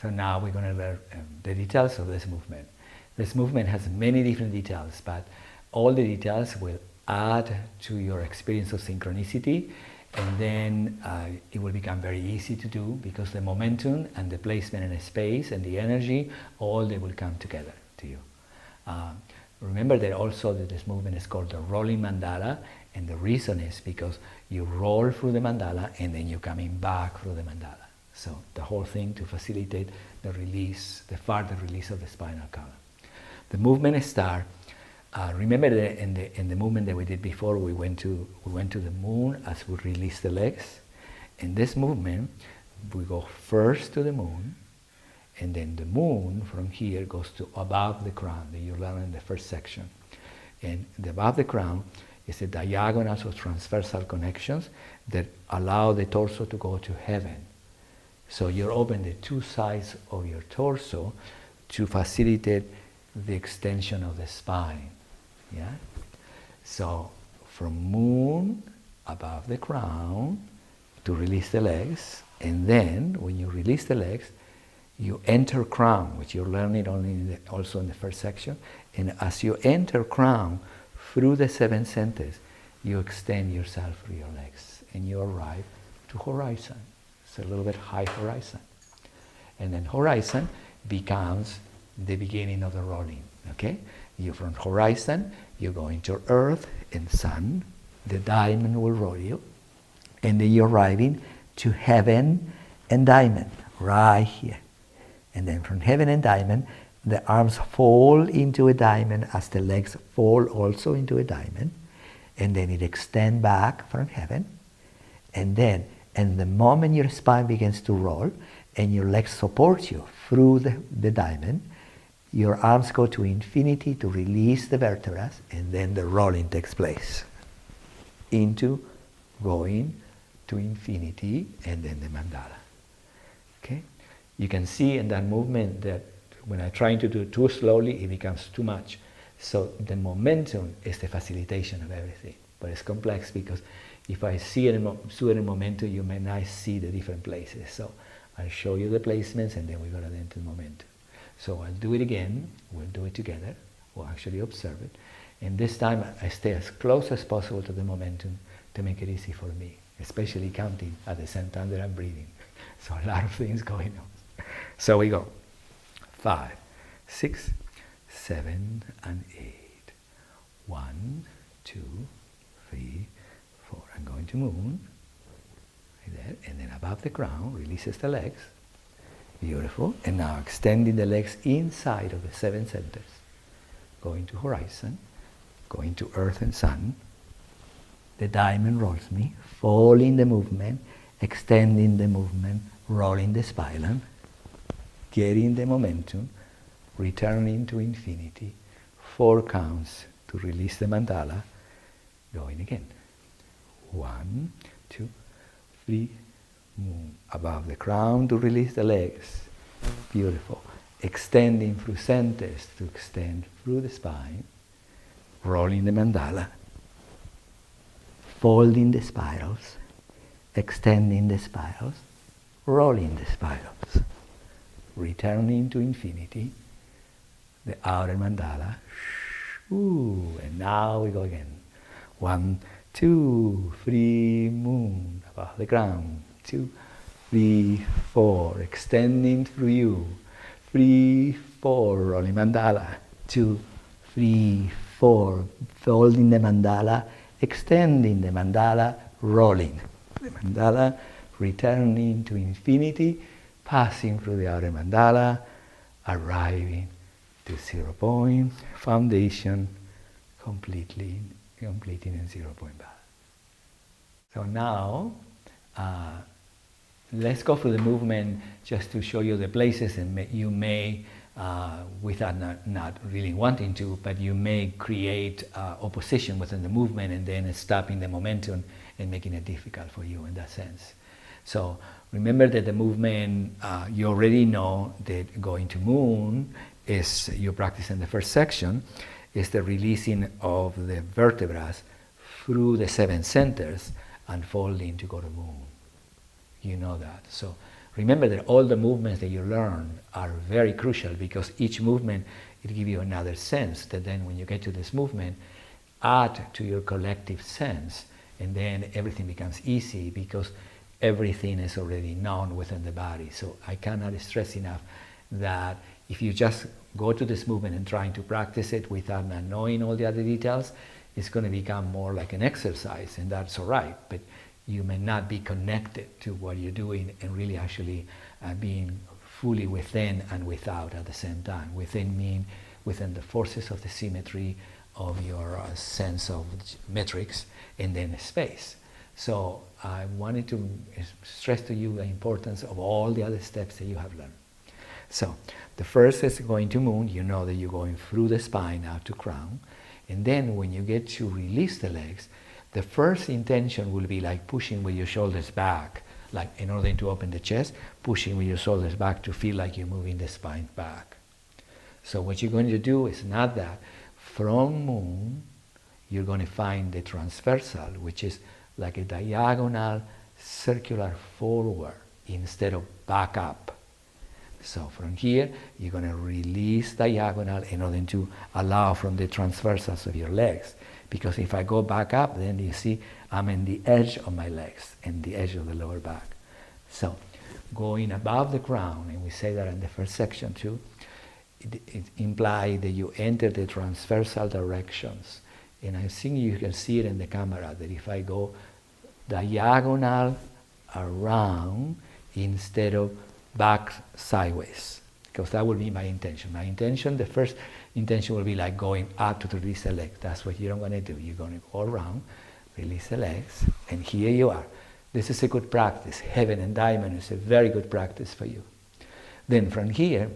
So now we're going to learn the details of this movement. This movement has many different details, but all the details will add to your experience of synchronicity, and then it will become very easy to do because the momentum and the placement in a space and the energy, all they will come together to you. Remember that also that this movement is called the rolling mandala, and the reason is because you roll through the mandala and then you're coming back through the mandala. So the whole thing to facilitate the release, the further release of the spinal column. The movement starts. Remember that in the movement that we did before, we went to the moon as we release the legs. In this movement, we go first to the moon, and then the moon from here goes to above the crown that you learned in the first section. And the above the crown is the diagonals or transversal connections that allow the torso to go to heaven. So you open the two sides of your torso to facilitate the extension of the spine. Yeah? So from moon above the crown to release the legs, and then when you release the legs, you enter crown, which you're learning only also in the first section. And as you enter crown through the seven centers, you extend yourself through your legs, and you arrive to horizon. It's a little bit high horizon. And then horizon becomes the beginning of the rolling. Okay? You from horizon, you go into earth and sun, the diamond will roll you, and then you're arriving to heaven and diamond, right here. And then from heaven and diamond, the arms fall into a diamond as the legs fall also into a diamond, and then it extends back from heaven, and then, and the moment your spine begins to roll, and your legs support you through the diamond, your arms go to infinity to release the vertebrae, and then the rolling takes place into going to infinity, and then the mandala. Okay? You can see in that movement that when I'm trying to do it too slowly, it becomes too much. So the momentum is the facilitation of everything. But it's complex because if I see it in momentum, you may not see the different places. So I'll show you the placements, and then we go into the momentum. So I'll do it again, we'll do it together, we'll actually observe it. And this time I stay as close as possible to the momentum to make it easy for me, especially counting at the same time that I'm breathing. So a lot of things going on. So we go. 5, 6, 7, and 8. 1, 2, 3, 4. I'm going to moon. Right there. And then above the crown, releases the legs. Beautiful. And now extending the legs inside of the seven centers. Going to horizon. Going to earth and sun. The diamond rolls me. Following the movement. Extending the movement. Rolling the spine. Getting the momentum. Returning to infinity. 4 counts to release the mandala. Going again. 1, 2, 3, moon. Above the crown to release the legs. Beautiful. Extending through centers to extend through the spine. Rolling the mandala. Folding the spirals. Extending the spirals. Rolling the spirals. Returning to infinity. The outer mandala. Ooh, and now we go again. 1, 2, 3, moon. Above the ground. 2, 3, 4. Extending through you. 3, 4. Rolling mandala. 2, 3, 4. Folding the mandala. Extending the mandala. Rolling the mandala. Returning to infinity. Passing through the outer mandala. Arriving to 0 point. Foundation. Completing in 0 point balance. So now, let's go through the movement just to show you the places, and you may, without not really wanting to, but you may create opposition within the movement and then stopping the momentum and making it difficult for you in that sense. So remember that the movement, you already know that going to moon is, you practice in the first section, is the releasing of the vertebrae through the 7 centers and folding to go to moon. You know that. So Remember that all the movements that you learn are very crucial, because each movement, it gives you another sense that then when you get to this movement, add to your collective sense, and then everything becomes easy because everything is already known within the body. So I cannot stress enough that if you just go to this movement and trying to practice it without not knowing all the other details, it's going to become more like an exercise, and that's all right. But you may not be connected to what you're doing and really actually being fully within and without at the same time. Within mean within the forces of the symmetry of your sense of metrics, and then space. So I wanted to stress to you the importance of all the other steps that you have learned. So the first is going to moon. You know that you're going through the spine out to crown. And then when you get to release the legs, the first intention will be like pushing with your shoulders back, like in order to open the chest, pushing with your shoulders back to feel like you're moving the spine back. So what you're going to do is not that. From moon, you're going to find the transversal, which is like a diagonal circular forward instead of back up. So from here, you're going to release diagonal in order to allow from the transversals of your legs. Because if I go back up, then you see I'm in the edge of my legs and the edge of the lower back. So going above the crown, and we say that in the first section too, it implies that you enter the transversal directions. And I think you can see it in the camera, that if I go diagonal around instead of back sideways, because that will be my intention. My intention, the first intention will be like going up to release the leg. That's what you're going to do. You're going to go around, release the legs, and here you are. This is a good practice. Heaven and diamond is a very good practice for you. Then from here,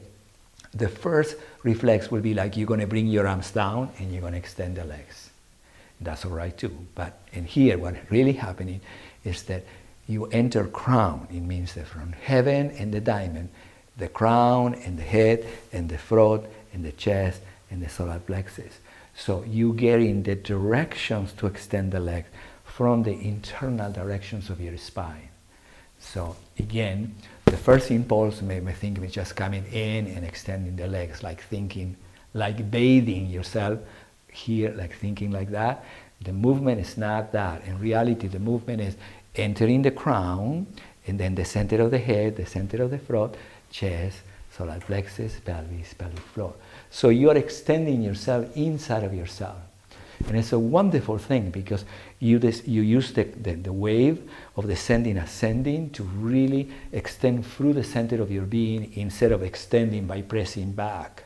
the first reflex will be like you're going to bring your arms down and you're going to extend the legs. That's all right too. But in here, what's really happening is that you enter crown. It means that from heaven and the diamond, the crown and the head and the throat and the chest and the solar plexus. So you get in the directions to extend the legs from the internal directions of your spine. So again, the first impulse may think of just coming in and extending the legs, like thinking, like bathing yourself here, like thinking like that. The movement is not that. In reality, the movement is entering the crown, and then the center of the head, the center of the throat, chest, solar plexus, pelvis, pelvic floor. So you're extending yourself inside of yourself. And it's a wonderful thing, because you use the wave of descending, ascending to really extend through the center of your being instead of extending by pressing back.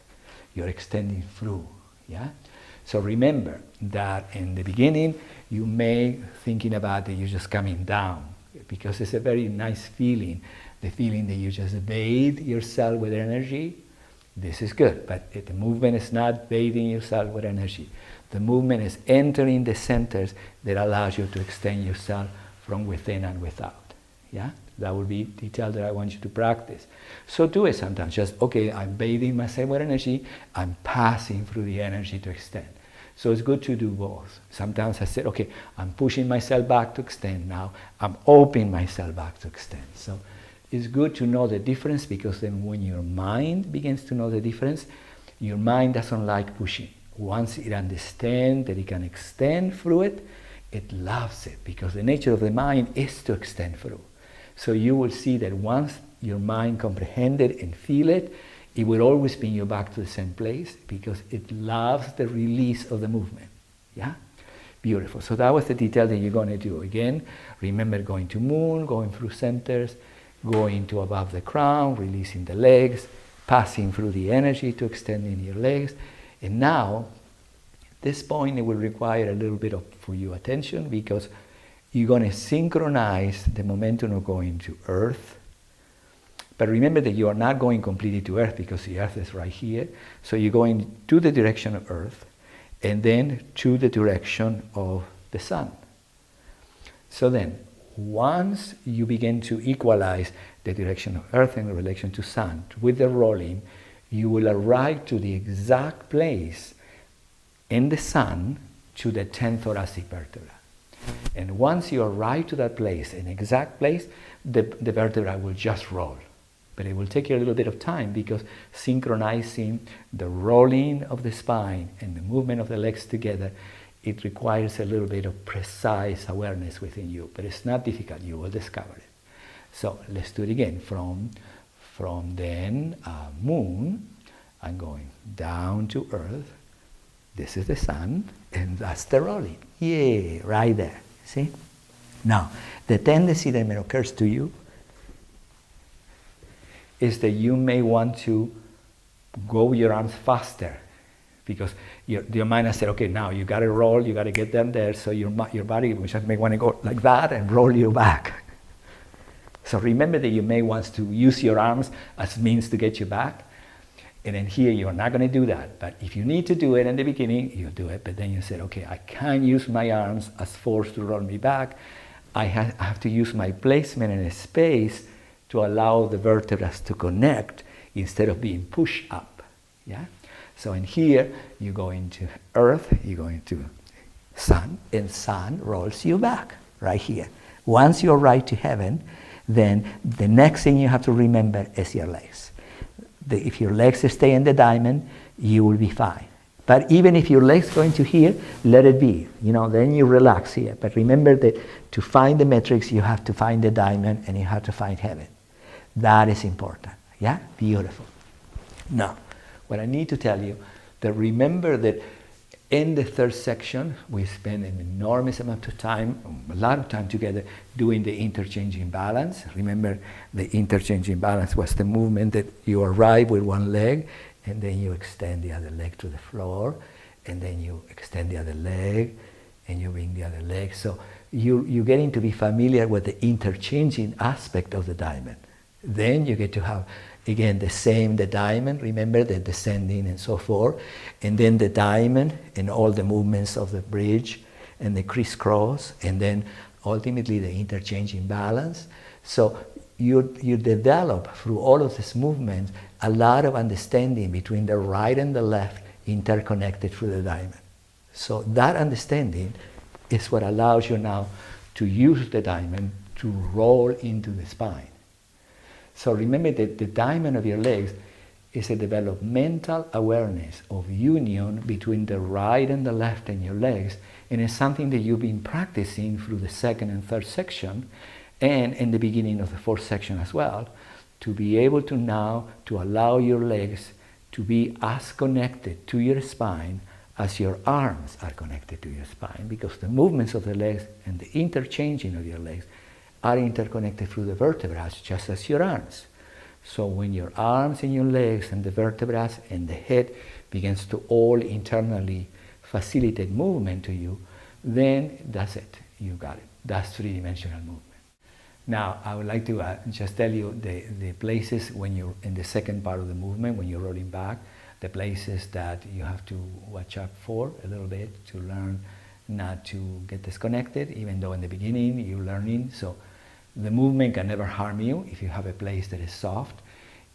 You're extending through, yeah? So remember that in the beginning, you may thinking about that you're just coming down, because it's a very nice feeling, the feeling that you just bathe yourself with energy. This is good, but the movement is not bathing yourself with energy. The movement is entering the centers that allows you to extend yourself from within and without. Yeah? That would be detail that I want you to practice. So do it sometimes. Just, okay, I'm bathing myself with energy. I'm passing through the energy to extend. So it's good to do both. Sometimes I said, okay, I'm pushing myself back to extend now. I'm opening myself back to extend. So it's good to know the difference, because then when your mind begins to know the difference, your mind doesn't like pushing. Once it understands that it can extend through it, it loves it, because the nature of the mind is to extend through. So you will see that once your mind comprehends it and feel it, it will always bring you back to the same place, because it loves the release of the movement. Yeah? Beautiful. So that was the detail that you're going to do. Again, remember going to moon, going through centers, going to above the crown, releasing the legs, passing through the energy to extending your legs. And now, this point, it will require a little bit of for you attention, because you're going to synchronize the momentum of going to earth. But remember that you are not going completely to earth, because the earth is right here. So you're going to the direction of earth, and then to the direction of the sun. So then, once you begin to equalize the direction of earth in relation to sun, with the rolling, you will arrive to the exact place in the sun to the 10th thoracic vertebra. And once you arrive to that place, an exact place, the vertebra will just roll. But it will take you a little bit of time because synchronizing the rolling of the spine and the movement of the legs together, it requires a little bit of precise awareness within you. But it's not difficult, you will discover it. So let's do it again. From then moon, I'm going down to earth. This is the sun, and that's the rolling. Yay, right there, see? Now, the tendency that occurs to you is that you may want to go with your arms faster because your mind has said, okay, now you got to roll, you got to get them there, so your body may want to go like that and roll you back. So remember that you may want to use your arms as means to get you back, and then here you're not going to do that. But if you need to do it in the beginning, you do it, but then you said, okay, I can't use my arms as force to roll me back. I have to use my placement in a space to allow the vertebrae to connect instead of being pushed up. Yeah? So in here, you go into earth, you go into sun, and sun rolls you back, right here. Once you're right to heaven, then the next thing you have to remember is your legs. If your legs stay in the diamond, you will be fine. But even if your legs go into here, let it be. Then you relax here. But remember that to find the metrics, you have to find the diamond and you have to find heaven. That is important. Yeah? Beautiful. Now, what I need to tell you, that remember that in the third section, we spend an enormous amount of time, a lot of time together, doing the interchanging balance. Remember, the interchanging balance was the movement that you arrive with one leg, and then you extend the other leg to the floor, and then you extend the other leg, and you bring the other leg. So you're getting to be familiar with the interchanging aspect of the diamond. Then you get to have, again, the diamond, remember, the descending and so forth, and then the diamond and all the movements of the bridge and the crisscross, and then ultimately the interchanging balance. So you develop through all of these movements a lot of understanding between the right and the left interconnected through the diamond. So that understanding is what allows you now to use the diamond to roll into the spine. So remember that the diamond of your legs is a developmental awareness of union between the right and the left in your legs, and it's something that you've been practicing through the second and third section, and in the beginning of the fourth section as well, to be able to now to allow your legs to be as connected to your spine as your arms are connected to your spine, because the movements of the legs and the interchanging of your legs are interconnected through the vertebrae just as your arms. So when your arms and your legs and the vertebrae and the head begins to all internally facilitate movement to you, then that's it, you got it. That's three-dimensional movement. Now, I would like to just tell you the places when you're in the second part of the movement, when you're rolling back, the places that you have to watch out for a little bit to learn not to get disconnected, even though in the beginning you're learning. So the movement can never harm you if you have a place that is soft.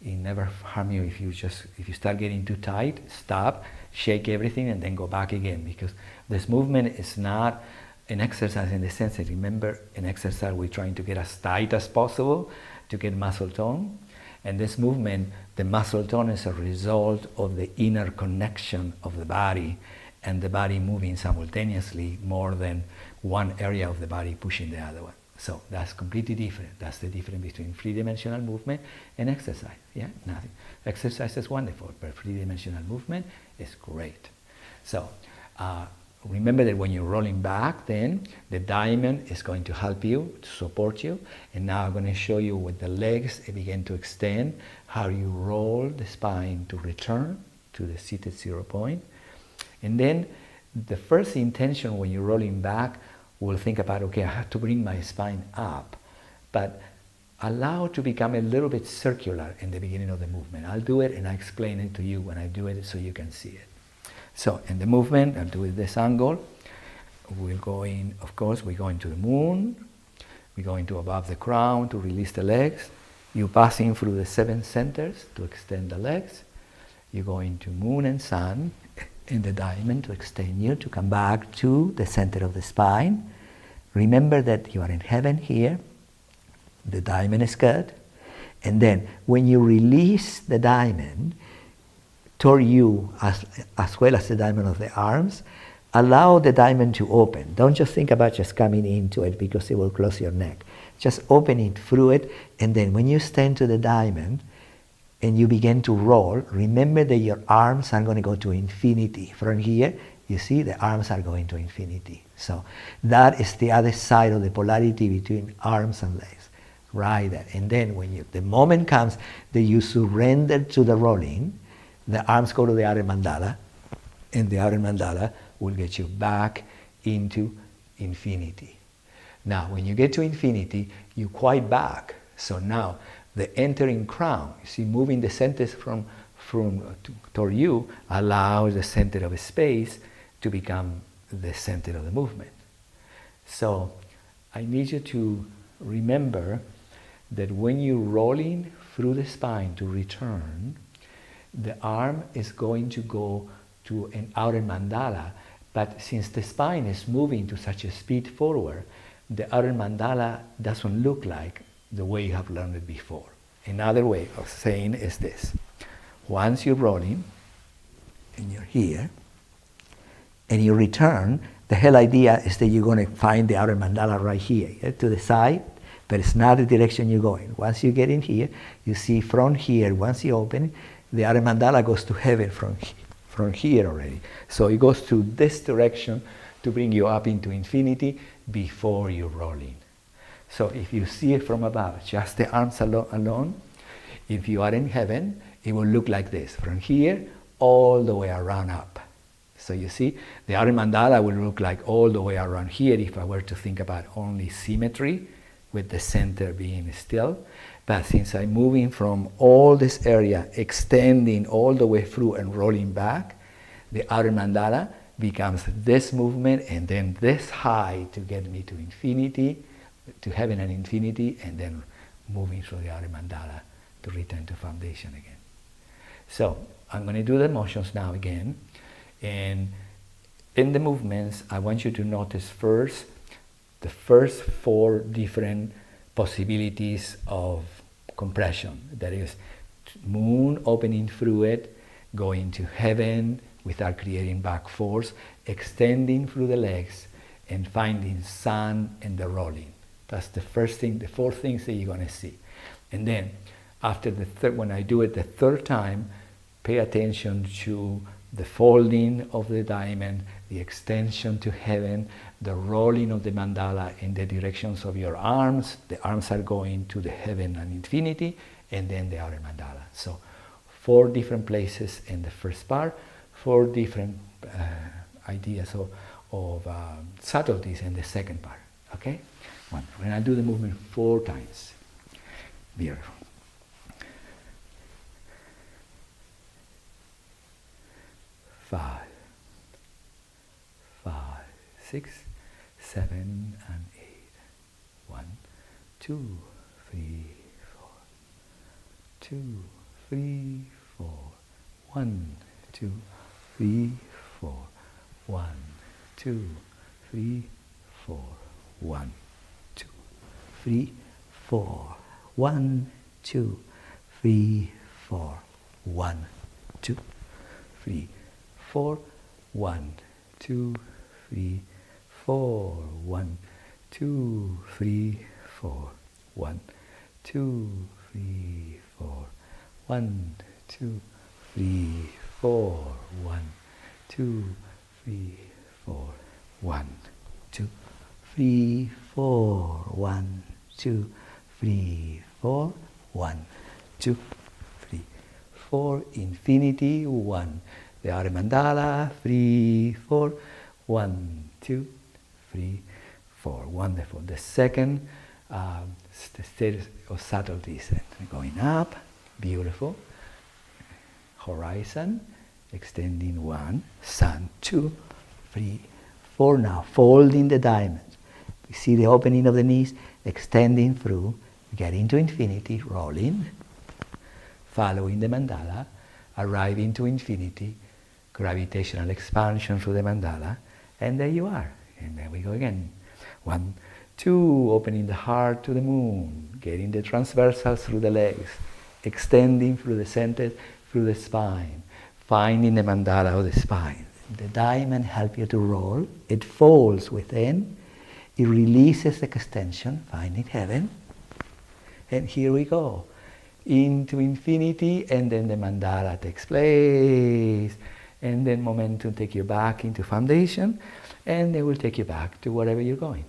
It never harm you if you start getting too tight. Stop, shake everything, and then go back again, because this movement is not an exercise in the sense that, remember, in exercise we're trying to get as tight as possible to get muscle tone. And this movement, the muscle tone, is a result of the inner connection of the body and the body moving simultaneously more than one area of the body pushing the other one. So that's completely different. That's the difference between three-dimensional movement and exercise. Yeah, nothing. Exercise is wonderful, but three-dimensional movement is great. So remember that when you're rolling back, then the diamond is going to help you, to support you. And now I'm going to show you with the legs begin to extend, how you roll the spine to return to the seated 0 point. And then the first intention when you're rolling back, we'll think about, okay, I have to bring my spine up, but allow it to become a little bit circular in the beginning of the movement. I'll do it and I explain it to you when I do it so you can see it. So in the movement, I'll do it this angle. We're going, of course, we're going to the moon. We're going to above the crown to release the legs. You're passing through the 7 centers to extend the legs. You're going to moon and sun in the diamond to extend you, to come back to the center of the spine. Remember that you are in heaven here. The diamond is good. And then when you release the diamond toward you, as well as the diamond of the arms, allow the diamond to open. Don't just think about just coming into it because it will close your neck. Just open it through it, and then when you stand to the diamond and you begin to roll, remember that your arms are going to go to infinity. From here, you see the arms are going to infinity. So that is the other side of the polarity between arms and legs. Right there. And then when the moment comes that you surrender to the rolling, the arms go to the outer mandala, and the outer mandala will get you back into infinity. Now, when you get to infinity, you quiet back. So now, the entering crown, you see, moving the centers toward you allows the center of space to become the center of the movement. So, I need you to remember that when you're rolling through the spine to return, the arm is going to go to an outer mandala, but since the spine is moving to such a speed forward, the outer mandala doesn't look like the way you have learned it before. Another way of saying is this. Once you're rolling, and you're here, and you return, the whole idea is that you're going to find the outer mandala right here, to the side, but it's not the direction you're going. Once you get in here, you see from here, once you open it, the outer mandala goes to heaven from here already. So it goes to this direction to bring you up into infinity before you're rolling. So if you see it from above, just the arms alone, if you are in heaven, it will look like this, from here all the way around up. So you see, the outer mandala will look like all the way around here if I were to think about only symmetry, with the center being still. But since I'm moving from all this area, extending all the way through and rolling back, the outer mandala becomes this movement and then this high to get me to infinity, to heaven and infinity, and then moving through the outer mandala to return to foundation again. So I'm going to do the motions now again. And in the movements, I want you to notice first the first 4 different possibilities of compression. That is, moon opening through it, going to heaven without creating back force, extending through the legs, and finding sun and the rolling. That's the first thing, the 4 things that you're going to see. And then, after the third, when I do it the 3rd time, pay attention to the folding of the diamond, the extension to heaven, the rolling of the mandala in the directions of your arms. The arms are going to the heaven and infinity, and then the outer mandala. So 4 different places in the first part, 4 different ideas of subtleties in the second part. Okay? We're going to do the movement 4 times. Beautiful. 5, 6, 7, and 8. 1, 2, 3, 4. 2, 3, 4. 1, 2, 3, 4. 1, 2, 3, 4. 1, 2, 3, 4. 1, 2, 3, 4. 1, 2, 3, 4. 1, 2, 3, 4. 1, 2, 3, 4. 1, 2, 3, 4. 1, 2, 3, 4. 1, 2, 3, 4. 1, 2, 3, 4. 1, 2, 3, 4. 1, 2, 3, 4. Infinity. 1. The outer mandala. 3, 4. 1, 2, 3, 4. Wonderful. The second state of subtleties. Going up. Beautiful. Horizon. Extending 1. Sun. 2, 3, 4. Now folding the diamonds. You see the opening of the knees. Extending through. Getting to infinity. Rolling. Following the mandala. Arriving to infinity. Gravitational expansion through the mandala. And there you are. And there we go again. 1, 2, opening the heart to the moon, getting the transversals through the legs, extending through the center, through the spine, finding the mandala of the spine. The diamond helps you to roll. It folds within. It releases the extension, finding heaven. And here we go, into infinity, and then the mandala takes place. And then momentum take you back into foundation, and they will take you back to wherever you're going.